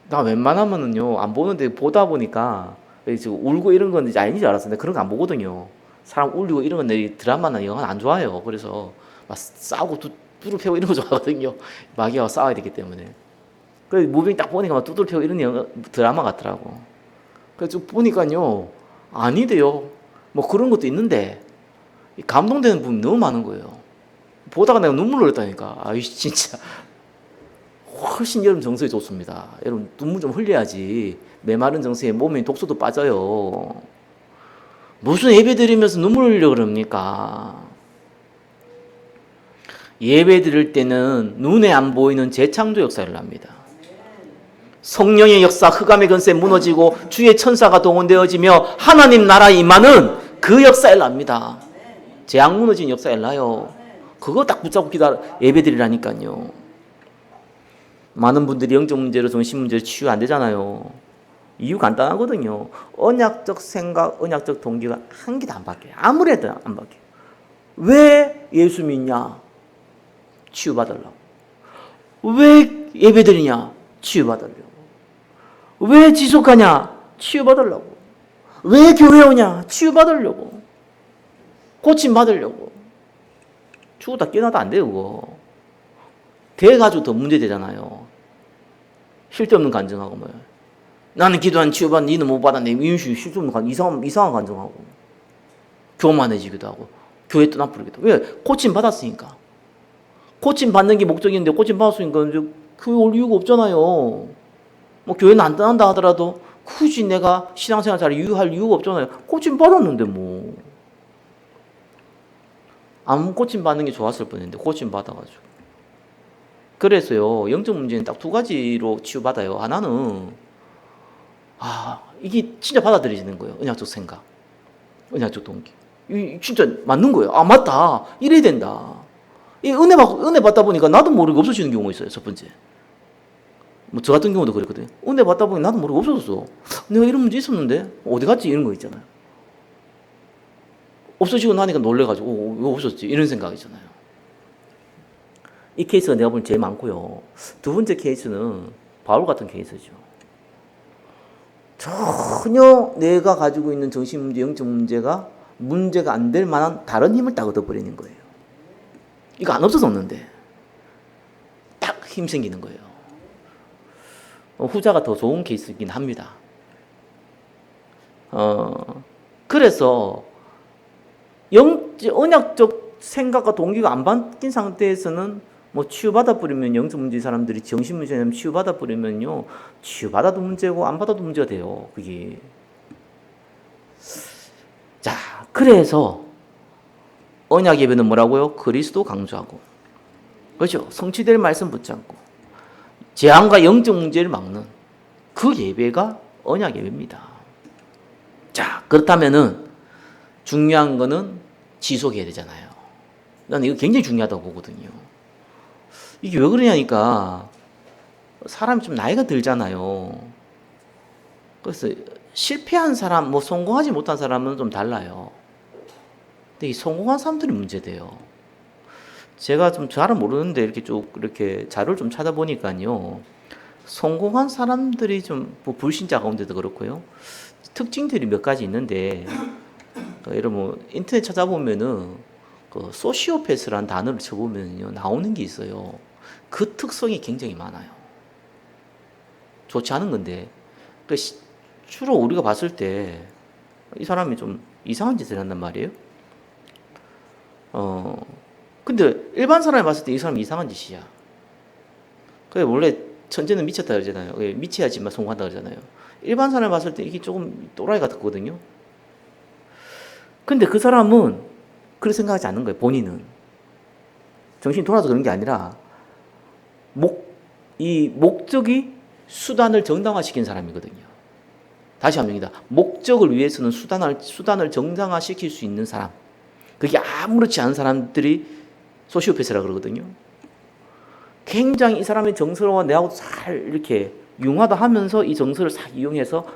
나 웬만하면은요 안 보는데 보다 보니까 지금 울고 이런 건 이제 아닌 줄 알았어요. 근데 그런 거 안 보거든요. 사람 울리고 이런 건 내 드라마나 영화는 안 좋아해요. 그래서 막 싸우고 두드러 패고 이런 거 좋아하거든요. 마귀와 싸워야 되기 때문에. 그래서 무빙 딱 보니까 막 두드러 패고 이런 드라마 같더라고. 그래서 좀 보니까요, 아니대요. 뭐 그런 것도 있는데 감동되는 부분이 너무 많은 거예요. 보다가 내가 눈물 흘렸다니까. 아이 진짜 훨씬 여름 정서에 좋습니다. 여러분 눈물 좀 흘려야지 메마른 정서에 몸에 독소도 빠져요. 무슨 예배 드리면서 눈물 흘려 그럽니까? 예배 드릴 때는 눈에 안 보이는 재창조 역사를 합니다. 성령의 역사, 흑암의 권세 무너지고 주의 천사가 동원되어지며 하나님 나라에 임하는 그 역사를 합니다. 재앙 무너진 역사를 나요. 그거 딱 붙잡고 예배 드리라니까요. 많은 분들이 영적 문제로 정신 문제로 치유 안 되잖아요. 이유 간단하거든요. 언약적 생각, 언약적 동기가 한 개도 안 바뀌어요. 아무리 해도 안 바뀌어요. 왜 예수 믿냐? 치유받으려고. 왜 예배드리냐? 치유받으려고. 왜 지속하냐? 치유받으려고. 왜 교회 오냐? 치유받으려고. 고침받으려고. 죽었다 깨어나도 안 돼요, 그거. 돼가지고 더 문제되잖아요. 쓸데없는 간증하고 뭐예요. 나는 기도한 치유받는 니는 못 받았네. 이상한 간증하고. 교만해지기도 하고. 교회 떠나버리기도 하고. 왜? 고침 받았으니까. 고침 받는 게 목적인데 고침 받았으니까 이제 교회 올 이유가 없잖아요. 뭐 교회는 안 떠난다 하더라도 굳이 내가 신앙생활 잘 유효할 이유가 없잖아요. 고침 받았는데 뭐. 아무 고침 받는 게 좋았을 뻔했는데 고침 받아가지고. 그래서요, 영적 문제는 딱 두 가지로 치유받아요. 하나는 이게 진짜 받아들여지는 거예요. 언약적 생각, 언약적 동기. 이 진짜 맞는 거예요. 맞다. 이래야 된다. 이 은혜 받다 보니까 나도 모르게 없어지는 경우가 있어요. 첫 번째. 뭐 저 같은 경우도 그랬거든요. 은혜 받다 보니 나도 모르게 없어졌어. 내가 이런 문제 있었는데 어디 갔지? 이런 거 있잖아요. 없어지고 나니까 놀래가지고 왜 없었지? 이런 생각이잖아요. 이 케이스가 내가 보기엔 제일 많고요. 두 번째 케이스는 바울 같은 케이스죠. 전혀 내가 가지고 있는 정신문제, 영적 문제가 안 될 만한 다른 힘을 딱 얻어버리는 거예요. 이거 안 없어졌는데 딱 힘 생기는 거예요. 후자가 더 좋은 케이스이긴 합니다. 그래서 언약적 생각과 동기가 안 바뀐 상태에서는 뭐 치유받아 버리면 영적 문제 사람들이 정신 문제냐면 치유받아 버리면요, 치유받아도 문제고 안 받아도 문제가 돼요. 그게. 자, 그래서 언약 예배는 뭐라고요? 그리스도 강조하고, 그렇죠? 성취될 말씀 붙잡고 재앙과 영적 문제를 막는 그 예배가 언약 예배입니다. 자, 그렇다면은 중요한 거는 지속해야 되잖아요. 나는 이거 굉장히 중요하다고 보거든요. 이게 왜 그러냐니까 사람이 좀 나이가 들잖아요. 그래서 실패한 사람, 뭐 성공하지 못한 사람은 좀 달라요. 근데 이 성공한 사람들이 문제돼요. 제가 좀 잘은 모르는데 이렇게 쭉 이렇게 자료를 좀 찾아보니까요, 성공한 사람들이 좀 뭐 불신자 가운데도 그렇고요, 특징들이 몇 가지 있는데, 여러분 인터넷 찾아보면은 그 소시오패스라는 단어를 쳐보면요 나오는 게 있어요. 그 특성이 굉장히 많아요. 좋지 않은 건데, 주로 우리가 봤을 때 이 사람이 좀 이상한 짓을 한단 말이에요. 근데 일반 사람이 봤을 때 이 사람이 이상한 짓이야. 그래, 원래 천재는 미쳤다 그러잖아요. 미쳐야지만 성공한다 그러잖아요. 일반 사람이 봤을 때 이게 조금 또라이 같거든요. 근데 그 사람은 그렇게 생각하지 않는 거예요. 본인은 정신이 돌아서 그런 게 아니라 이 목적이 수단을 정당화시킨 사람이거든요. 다시 한 명이다. 목적을 위해서는 수단을 정당화시킬 수 있는 사람. 그게 아무렇지 않은 사람들이 소시오패스라 그러거든요. 굉장히 이 사람의 정서와 내하고 잘 이렇게 융하다 하면서 이 정서를 싹 이용해서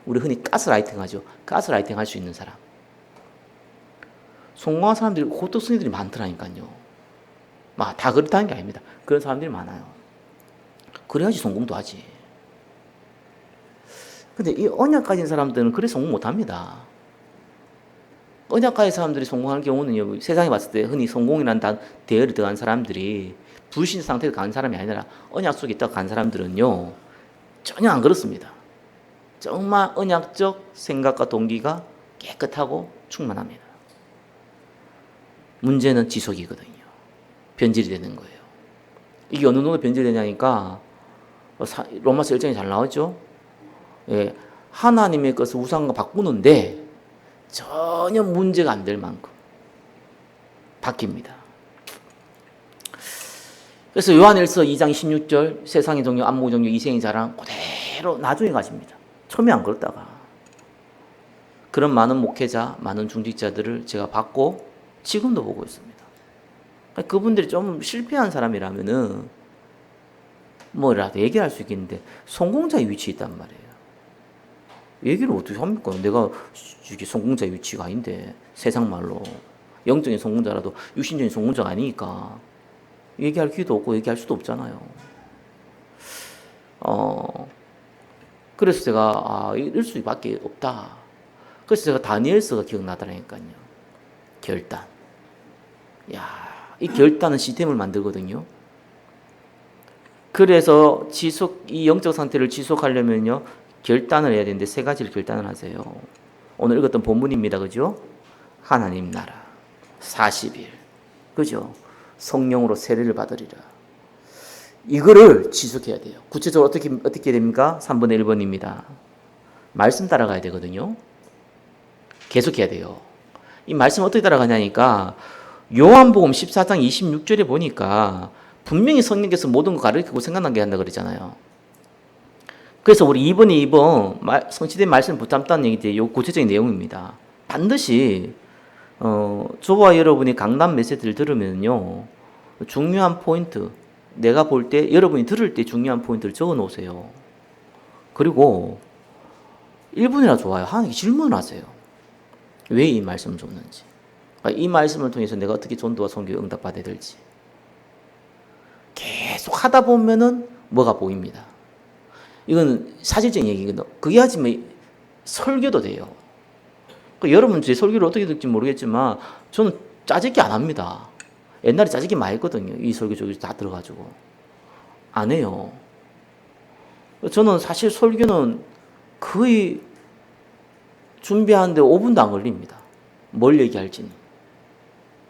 우리 흔히 가스라이팅 하죠. 가스라이팅 할 수 있는 사람. 성공한 사람들이 고독성이들이 많더라니까요. 다 그렇다는 게 아닙니다. 그런 사람들이 많아요. 그래야지 성공도 하지. 근데 이 언약 가진 사람들은 그래서 성공 못 합니다. 언약 가진 사람들이 성공하는 경우는요, 세상에 봤을 때 흔히 성공이라는 대열에 들어간 사람들이 불신 상태에 간 사람이 아니라 언약 속에 있다가 간 사람들은요, 전혀 안 그렇습니다. 정말 언약적 생각과 동기가 깨끗하고 충만합니다. 문제는 지속이거든요. 변질이 되는 거예요. 이게 어느 정도 변질되냐니까 로마서 1장에 잘 나오죠. 예, 하나님의 것을 우상과 바꾸는데 전혀 문제가 안 될 만큼 바뀝니다. 그래서 요한일서 2장 16절 세상의 종교, 안목의 종교, 이생의 자랑 그대로 나중에 가십니다. 처음에 안 그렇다가. 그런 많은 목회자, 많은 중직자들을 제가 봤고 지금도 보고 있습니다. 그분들이 좀 실패한 사람이라면은 뭐라도 얘기할 수 있겠는데 성공자의 위치에 있단 말이에요. 얘기를 어떻게 합니까? 내가 이게 성공자의 위치가 아닌데 세상 말로 영적인 성공자라도 육신적인 성공자가 아니니까 얘기할 기회도 없고 얘기할 수도 없잖아요. 그래서 제가 이럴 수밖에 없다. 그래서 제가 다니엘서가 기억나더라니까요. 결단. 이 결단은 시스템을 만들거든요. 그래서 이 영적 상태를 지속하려면요, 결단을 해야 되는데 세 가지를 결단을 하세요. 오늘 읽었던 본문입니다. 그죠? 하나님 나라 40일. 그죠? 성령으로 세례를 받으리라. 이거를 지속해야 돼요. 구체적으로 어떻게 됩니까? 3분의 1번입니다. 말씀 따라가야 되거든요. 계속해야 돼요. 이 말씀 어떻게 따라가냐니까 요한복음 14장 26절에 보니까 분명히 성령께서 모든 거 가르치고 생각나게 한다 그랬잖아요. 그래서 우리 2번에 2번 성취된 말씀을 붙잡다는 얘기인데 이 구체적인 내용입니다. 반드시 저와 여러분이 강단 메시지를 들으면요, 중요한 포인트, 내가 볼 때 여러분이 들을 때 중요한 포인트를 적어 놓으세요. 그리고 1분이나 좋아요. 하나님께 질문을 하세요. 왜 이 말씀을 줬는지, 이 말씀을 통해서 내가 어떻게 전도와 선교에 응답받아야 될지. 계속 하다 보면은 뭐가 보입니다. 이건 사실적인 얘기거든요. 그게 하지만 설교도 돼요. 여러분 제 설교를 어떻게 듣지 모르겠지만 저는 짜집기 안 합니다. 옛날에 짜집기 많이 했거든요. 이 설교 저기 다 들어가지고 안 해요. 저는 사실 설교는 거의 준비하는데 5분도 안 걸립니다. 뭘 얘기할지는.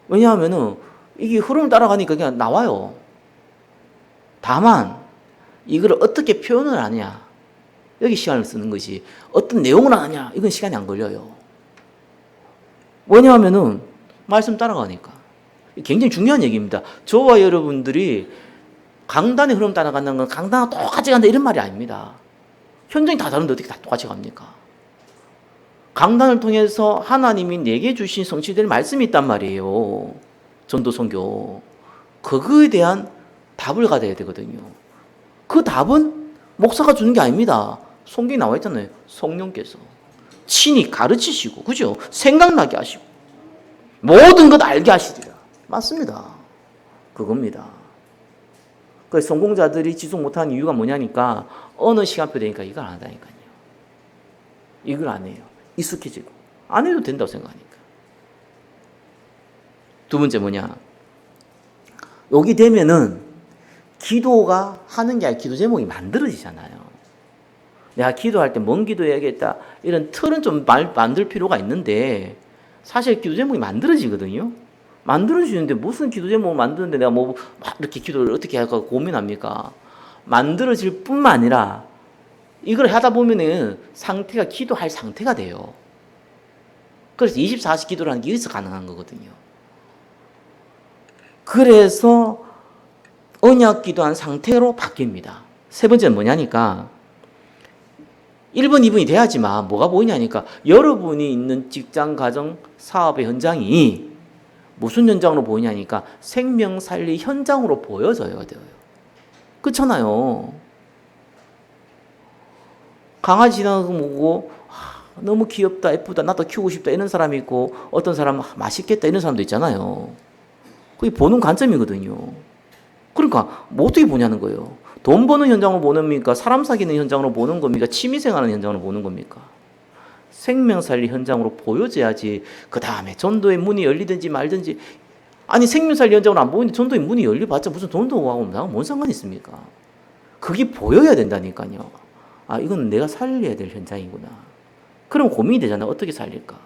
왜냐하면은 이게 흐름을 따라가니까 그냥 나와요. 다만 이걸 어떻게 표현을 하냐, 여기 시간을 쓰는 것이, 어떤 내용을 하냐, 이건 시간이 안 걸려요. 왜냐하면은 말씀 따라가니까. 굉장히 중요한 얘기입니다. 저와 여러분들이 강단의 흐름 따라간다는 건 강단과 똑같이 간다 이런 말이 아닙니다. 현장이 다 다른데 어떻게 다 똑같이 갑니까? 강단을 통해서 하나님이 내게 주신 성취될 말씀이 있단 말이에요. 전도 선교. 그거에 대한 답을 가져야 되거든요. 그 답은 목사가 주는 게 아닙니다. 성경에 나와 있잖아요. 성령께서 친히 가르치시고, 그죠? 생각나게 하시고 모든 것 알게 하시리라. 맞습니다. 그겁니다. 그래서 성공자들이 지속 못하는 이유가 뭐냐니까 어느 시간표 되니까 이걸 안 한다니까요. 이걸 안 해요. 익숙해지고 안 해도 된다고 생각하니까. 두 번째 뭐냐, 여기 되면은 기도가 하는 게 아니라 기도 제목이 만들어지잖아요. 내가 기도할 때 뭔 기도해야겠다 이런 틀은 좀 만들 필요가 있는데 사실 기도 제목이 만들어지거든요. 만들어지는데 무슨 기도 제목을 만드는데 내가 뭐 막 이렇게 기도를 어떻게 할까 고민합니까? 만들어질 뿐만 아니라 이걸 하다 보면은 상태가 기도할 상태가 돼요. 그래서 24시 기도라는 게 여기서 가능한 거거든요. 그래서 언약 기도한 상태로 바뀝니다. 세 번째는 뭐냐니까 1번, 2번이 돼야지만 뭐가 보이냐니까 여러분이 있는 직장, 가정, 사업의 현장이 무슨 현장으로 보이냐니까 생명 살리 현장으로 보여져야 돼요. 그렇잖아요. 강아지 지나가고 뭐고 너무 귀엽다, 예쁘다, 나도 키우고 싶다 이런 사람이 있고 어떤 사람은 맛있겠다 이런 사람도 있잖아요. 그게 보는 관점이거든요. 그러니까 뭐 어떻게 보냐는 거예요. 돈 버는 현장으로 보는 겁니까? 사람 사귀는 현장으로 보는 겁니까? 취미생활하는 현장으로 보는 겁니까? 생명살리 현장으로 보여져야지 그 다음에 전도의 문이 열리든지 말든지. 아니 생명살리 현장으로 안 보이는데 전도의 문이 열려봤자 무슨 돈도 하고 뭔 상관이 있습니까? 그게 보여야 된다니까요. 아, 이건 내가 살려야 될 현장이구나. 그럼 고민이 되잖아요. 어떻게 살릴까?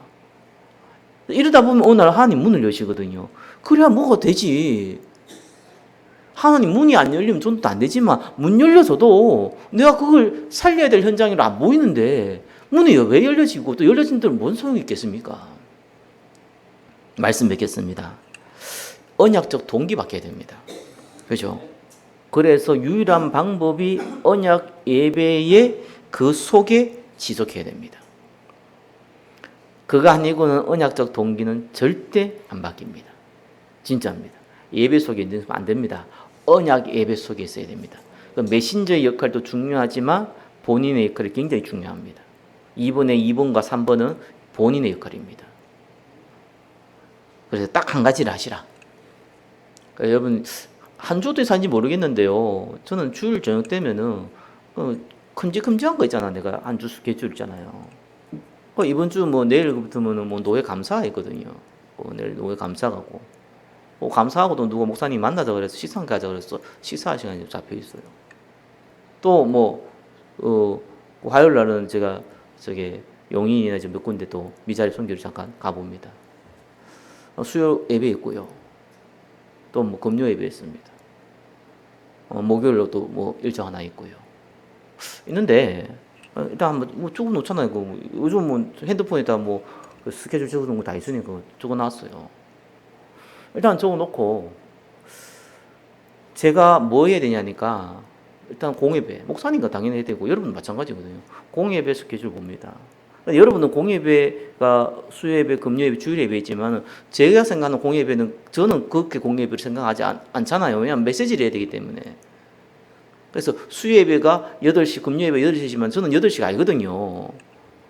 이러다 보면 어느 날 하나님 문을 여시거든요. 그래야 뭐가 되지. 하나님 문이 안 열리면 전도 안 되지만 문 열려서도 내가 그걸 살려야 될 현장으로 안 보이는데 문이 왜 열려지고 또 열려진 데는 뭔 소용이 있겠습니까? 말씀 뵙겠습니다. 언약적 동기 바뀌어야 됩니다. 그죠? 그래서 유일한 방법이 언약 예배의 그 속에 지속해야 됩니다. 그거 아니고는 언약적 동기는 절대 안 바뀝니다. 진짜입니다. 예배 속에 있으면 안 됩니다. 언약 예배 속에 있어야 됩니다. 메신저의 역할도 중요하지만 본인의 역할이 굉장히 중요합니다. 2번의 2번과 3번은 본인의 역할입니다. 그래서 딱 한 가지를 하시라. 그러니까 여러분 한 주도 사는지 모르겠는데요. 저는 주일 저녁 되면은 큼직큼직한 거 있잖아. 내가 한 주 스케줄 있잖아요. 이번 주 뭐 내일부터는 뭐 노회 감사 있거든요. 내일 노회 감사 가고. 감사하고도 누가 목사님 만나자 그래서 식사 가자 그래서 식사 시간이 잡혀 있어요. 또 화요일 날은 제가 용인이나 몇 군데 또 미자리 선교를 잠깐 가봅니다. 수요 예배 있고요. 또 금요 예배 있습니다. 목요일로 또 일정 하나 있고요. 있는데 일단 적어 놓잖아요. 요즘 핸드폰에다 그 스케줄 적어 놓은 거 다 있으니까 적어 놨어요. 일단 적어 놓고 제가 뭐 해야 되냐니까 일단 공예배 목사님과 당연히 해야 되고 여러분도 마찬가지거든요. 공예배 스케줄 봅니다. 여러분은 공예배가 수요예배, 금요예배, 주일예배 있지만 제가 생각하는 공예배는 저는 그렇게 공예배를 생각하지 않잖아요. 왜냐하면 메시지를 해야 되기 때문에. 그래서 수요예배가 8시, 금요예배 8시지만 저는 8시가 아니거든요.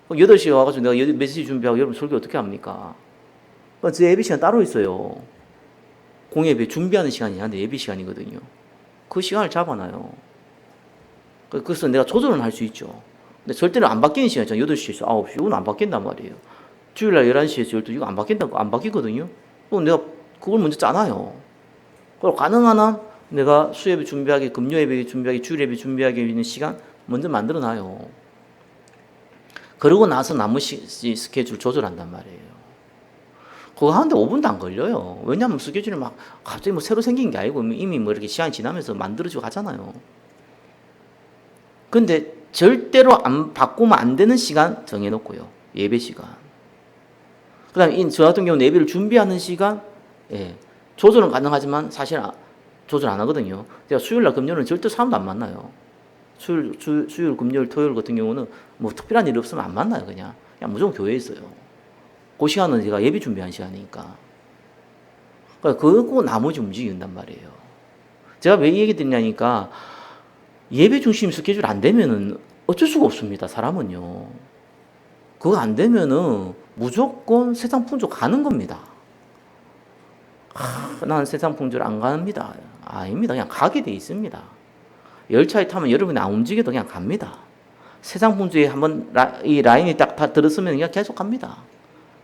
8시에 와가지고 내가 메시지 준비하고 여러분 설교 어떻게 합니까? 제 예배 시간 따로 있어요. 공예배 준비하는 시간이 아닌데 예배 시간이거든요. 그 시간을 잡아놔요. 그래서 내가 조절은 할 수 있죠. 근데 절대로 안 바뀌는 시간 있잖아요. 8시에서 9시. 이건 안 바뀐단 말이에요. 주일날 11시에서 12시. 이거 안 바뀐다고. 안 바뀌거든요. 그럼 내가 그걸 먼저 짜놔요. 그리고 가능한 한 내가 수예배 준비하기, 금요예배 준비하기, 주일예배 준비하기 있는 시간 먼저 만들어놔요. 그러고 나서 나머지 스케줄 조절한단 말이에요. 그거 하는데 5분도 안 걸려요. 왜냐하면 스케줄이 갑자기 새로 생긴 게 아니고 이미 이렇게 시간이 지나면서 만들어지고 가잖아요. 근데 절대로 안 바꾸면 안 되는 시간 정해놓고요. 예배 시간. 그 다음에 저 같은 경우는 예배를 준비하는 시간, 조절은 가능하지만 사실 조절 안 하거든요. 제가 수요일날 금요일은 절대 사람도 안 만나요. 수요일, 금요일, 토요일 같은 경우는 특별한 일 없으면 안 만나요. 그냥 무조건 교회에 있어요. 그 시간은 제가 예배 준비한 시간이니까. 그거 나머지 움직인단 말이에요. 제가 왜 이 얘기 드리냐니까 예배 중심 스케줄 안 되면은 어쩔 수가 없습니다. 사람은요. 그거 안 되면은 무조건 세상 풍조 가는 겁니다. 난 세상 풍조를 안 갑니다. 아닙니다. 그냥 가게 돼 있습니다. 열차에 타면 여러분이 안 움직여도 그냥 갑니다. 세상 풍조에 한번 이 라인이 딱 다 들었으면 그냥 계속 갑니다.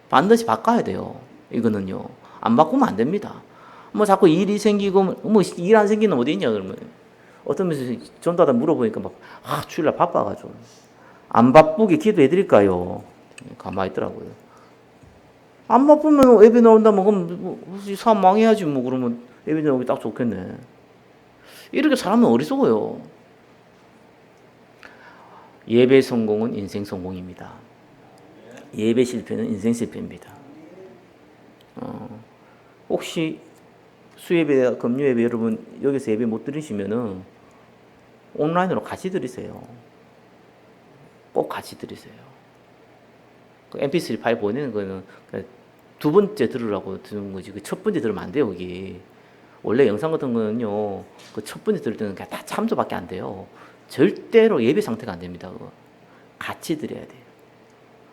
반드시 바꿔야 돼요. 이거는요. 안 바꾸면 안 됩니다. 자꾸 일이 생기고 일 안 생기는 어디 있냐 그러면 어떤 분이 전도하다 물어보니까 주일날 바빠가지고 안 바쁘게 기도해 드릴까요? 가만히 있더라고요. 안 바쁘면 예배 나온다면 그럼 사업 망해야지 그러면 예배 나오기 딱 좋겠네. 이렇게 사람은 어리석어요. 예배 성공은 인생 성공입니다. 예배 실패는 인생 실패입니다. 혹시 수예배, 금요예배 여러분 여기서 예배 못 드리시면은 온라인으로 같이 드리세요. 꼭 같이 드리세요. 그 MP3 파일 보내는 거는 두 번째 들으라고 드는 거지. 그 첫 번째 들으면 안 돼요, 거기. 원래 영상 같은 거는요, 그 첫 번째 들을 때는 그냥 다 참조밖에 안 돼요. 절대로 예배 상태가 안 됩니다. 그거. 같이 드려야 돼요.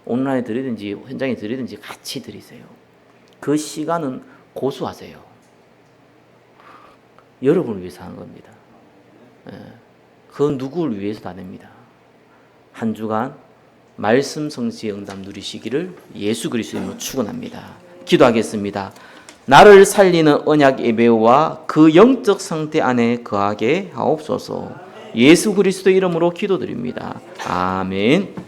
온라인에 드리든지 현장에 드리든지 같이 드리세요. 그 시간은 고수하세요. 여러분을 위해서 하는 겁니다. 그 누구를 위해서도 안 됩니다. 한 주간 말씀 성취의 응답 누리시기를 예수 그리스도로 축원합니다. 기도하겠습니다. 나를 살리는 언약 예배와 그 영적 상태 안에 거하게 하옵소서. 예수 그리스도 이름으로 기도드립니다. 아멘.